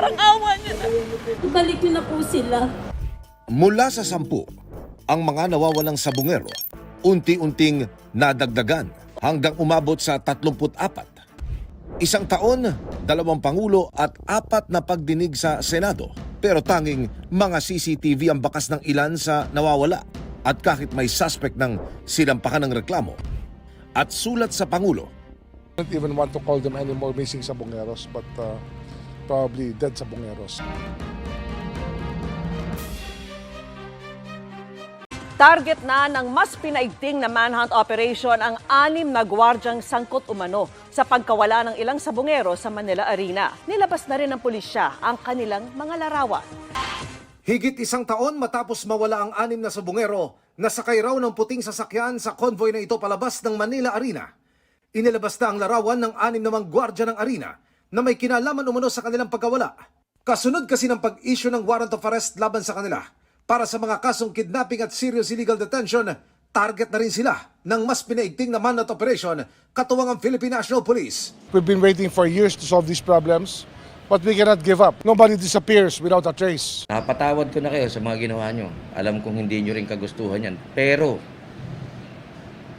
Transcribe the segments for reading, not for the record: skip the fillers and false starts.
Sobrang awa niyo na. Ibalik niyo na po sila. Mula sa 10, ang mga nawawalang sabungero, unti-unting nadagdagan hanggang umabot sa 34. Isang taon, 2 pangulo at 4 na pagdinig sa Senado. Pero tanging mga CCTV ang bakas ng ilan sa nawawala. At kahit may suspect ng sinampakan ng reklamo. At sulat sa Pangulo, I don't even want to call them anymore missing sabongeros, but probably dead sabongeros. Target na ng mas pinaigting na manhunt operation ang 6 na gwardyang sangkot umano sa pagkawala ng ilang sabongero sa Manila Arena. Nilabas na rin ng pulisya ang kanilang mga larawan. higit 1 taon matapos mawala ang 6 na sabungero na sakay raw ng puting sasakyan sa convoy na ito palabas ng Manila Arena. Inilabas na ang larawan ng 6 namang gwardya ng arena na may kinalaman umano sa kanilang pagkawala. Kasunod kasi ng pag-issue ng warrant of arrest laban sa kanila para sa mga kasong kidnapping at serious illegal detention, target na rin sila ng mas pinaigting na manhunt operation katuwang ang Philippine National Police. We've been waiting for years to solve these problems, but we cannot give up. Nobody disappears without a trace. Napatawad ko na kayo sa mga ginawa nyo. Alam kong hindi nyo rin kagustuhan yan. Pero,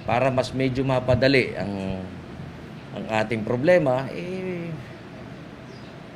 para mas medyo mapadali ang ating problema,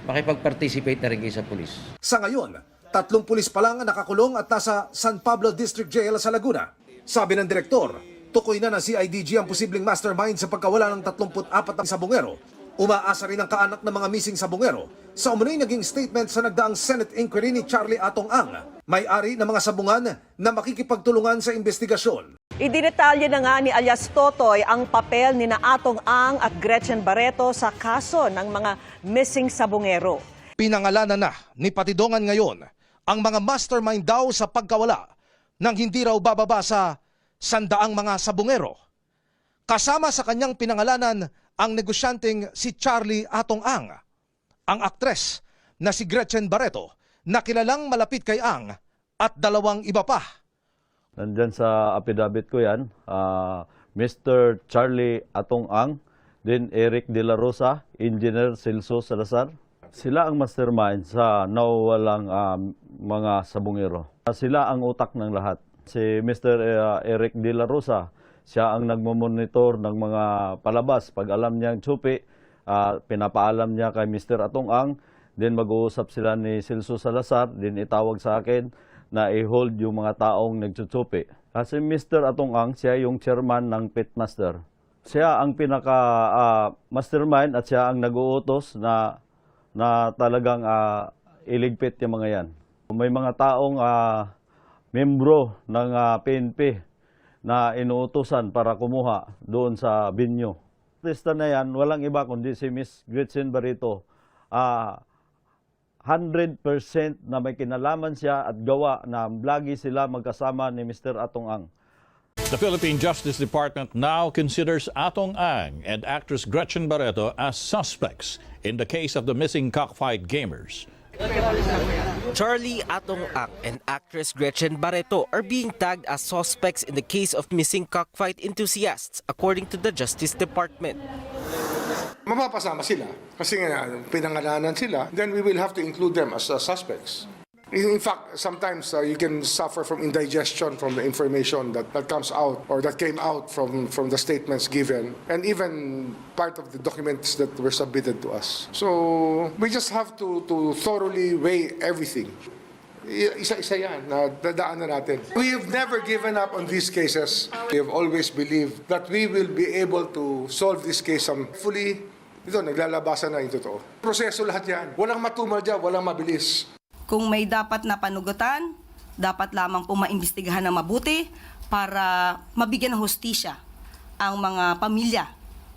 makipag-participate na rin kayo sa pulis. Sa ngayon, 3 pulis pa lang ang nakakulong at nasa San Pablo District Jail sa Laguna. Sabi ng direktor, tukoy na ng CIDG ang posibleng mastermind sa pagkawala ng 34 na sabongero. Umaasa rin ang kaanak ng mga missing sabongero sa umunoy naging statement sa nagdaang Senate inquiry ni Charlie Atong Ang, may-ari ng mga sabungan na makikipagtulungan sa investigasyon. Idinetalye na nga ni alias Totoy ang papel ni Atong Ang at Gretchen Barreto sa kaso ng mga missing sabongero. Pinangalanan na ni Patidongan ngayon ang mga mastermind daw sa pagkawala nang hindi raw bababa sa 100 mga sabongero. Kasama sa kanyang pinangalanan ang negosyanteng si Charlie Atong Ang, ang aktres na si Gretchen Barreto na kilalang malapit kay Ang at 2 iba pa. Nandyan sa affidavit ko yan, Mr. Charlie Atong Ang, then Eric De La Rosa, Engineer Celso Salazar. Sila ang mastermind sa nawawalang mga sabungero. Sila ang utak ng lahat. Si Mr. Eric De La Rosa, siya ang nagmamonitor ng mga palabas. Pag alam niya ang tsupi, pinapaalam niya kay Mr. Atong Ang, then mag-uusap sila ni Celso Salazar, then itawag sa akin na i-hold yung mga taong nagtsutsupi. Kasi Mr. Atong Ang, siya yung chairman ng pitmaster. Siya ang pinaka-mastermind at siya ang nag-uutos na talagang iligpit yung mga yan. May mga taong membro ng PNP na inuutosan para kumuha doon sa binyo. Artista na yan, walang iba kundi si Miss Gretchen Barreto. 100% na may kinalaman siya at gawa na lagi sila magkasama ni Mr. Atong Ang. The Philippine Justice Department now considers Atong Ang and actress Gretchen Barreto as suspects in the case of the missing cockfight gamers. Charlie Atong Ang and actress Gretchen Barreto are being tagged as suspects in the case of missing cockfight enthusiasts, according to the Justice Department. Mapapasama sila kasi nga pinangalanan sila, then we will have to include them as suspects. In fact, sometimes you can suffer from indigestion from the information that comes out or that came out from the statements given and even part of the documents that were submitted to us. So we just have to thoroughly weigh everything. Isa-isa yan na dadaanan natin. We have never given up on these cases. We have always believed that we will be able to solve this case fully. Ito, naglalabasan na yung totoo. Proseso lahat yan. Walang matumal dyan, walang mabilis. Kung may dapat na panugutan, dapat lamang po maimbestigahan ng mabuti para mabigyan ng hustisya ang mga pamilya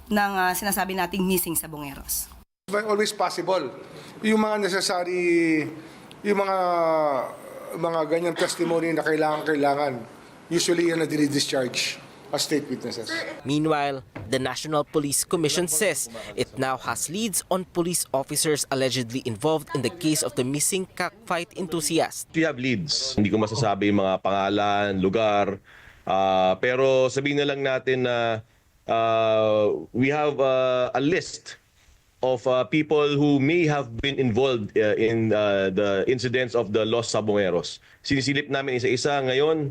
ng sinasabi nating missing sabongeros. Always possible. Yung mga necessary, yung mga ganyang testimony na kailangan, usually yan na dinidischarge as state witnesses. Meanwhile, the National Police Commission says it now has leads on police officers allegedly involved in the case of the missing cockfight enthusiast. We have leads. Hindi ko masasabi yung mga pangalan, lugar, pero sabihin na lang natin na we have a list of people who may have been involved in the incidents of the Los Sabongeros. Sinisilip namin isa-isa ngayon.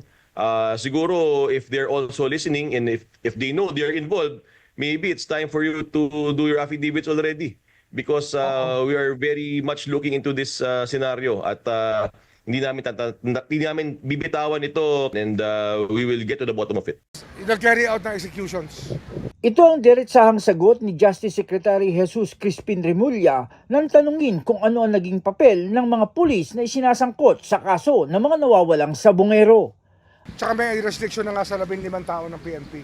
Siguro if they're also listening and if they know they're involved, maybe it's time for you to do your affidavits already because we are very much looking into this scenario at hindi namin bibitawan ito and we will get to the bottom of it. They'll carry out ng executions. Ito ang diretsahang sagot ni Justice Secretary Jesus Crispin Remulla nang tanungin kung ano ang naging papel ng mga pulis na isinasangkot sa kaso ng mga nawawalang sabongero. Tsaka may restriction na nga sa 15 tao ng PNP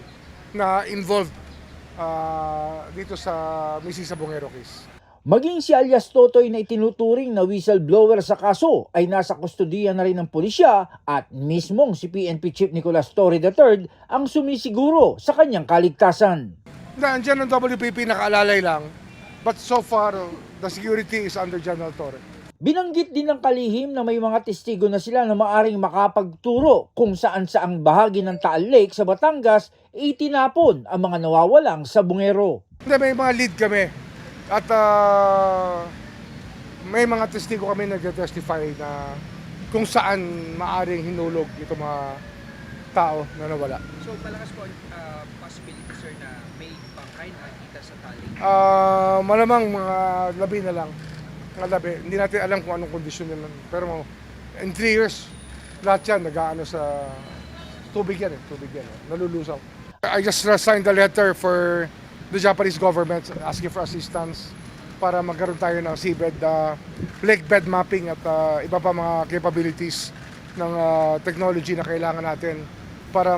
na involved dito sa Missing Sabongero case. Maging si alias Totoy na itinuturing na whistleblower sa kaso ay nasa kustodiya na rin ng pulisya at mismong si PNP Chief Nicolas Torre III ang sumisiguro sa kanyang kaligtasan. Nandiyan ang WPP nakaalalay lang, but so far the security is under General Torre. Binanggit din ng kalihim na may mga testigo na sila na maaring makapagturo kung saan saang bahagi ng Taal Lake sa Batangas itinapon ang mga nawawalang sabongero. May mga lead kami. At may mga testigo kami nag-testify na kung saan maaring hinulog itong mga tao na nawala. So malakas po possibility sir na may bangkay na nakita sa tali? Malamang mga labi na lang. Mga labi. Hindi natin alam kung anong kondisyon nila. Pero in 3 years, lahat yan nag-aano sa tubig yan. Nalulusaw. I just signed a letter for the Japanese government asking for assistance para magkaroon tayo ng seabed, lake bed mapping at iba pa mga capabilities ng technology na kailangan natin para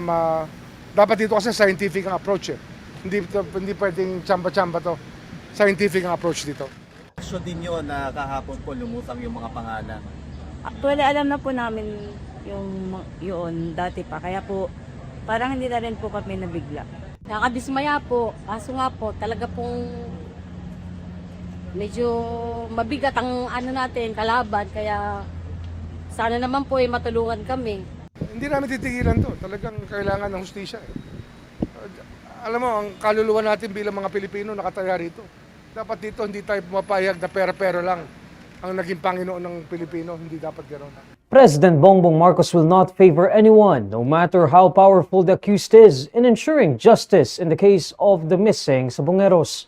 dapat dito kasi scientific ang approach. Hindi pwedeng chamba-chamba to. Scientific ang approach dito. Action din yun na kahapon po lumutang yung mga pangalan. Actually, alam na po namin yun dati pa. Kaya po, parang hindi na rin po kami nabigla. Nakadismaya po. Kaso nga po, talaga pong medyo mabigat ang natin, kalaban. Kaya sana naman po matulungan kami. Hindi namin titigilan to. Talagang kailangan ng hustisya. Alam mo, ang kaluluwa natin bilang mga Pilipino nakataya rito. Dapat dito hindi tayo pumapayag na pera-pera lang ang naging Panginoon ng Pilipino. Hindi dapat ganoon. President Bongbong Marcos will not favor anyone, no matter how powerful the accused is, in ensuring justice in the case of the missing Sabongeros.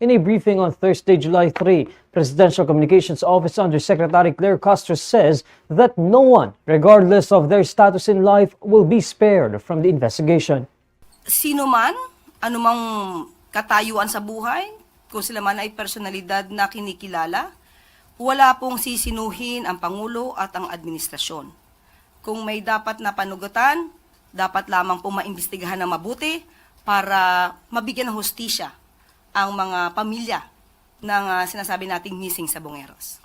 In a briefing on Thursday, July 3, Presidential Communications Office Undersecretary Claire Castro says that no one, regardless of their status in life, will be spared from the investigation. Sino man, anumang katayuan sa buhay, kung sila man ay personalidad na kinikilala, wala pong sisinuhin ang Pangulo at ang administrasyon. Kung may dapat na panugutan, dapat lamang pong maimbestigahan ng mabuti para mabigyan ng hustisya ang mga pamilya ng sinasabi nating missing Sabongeros.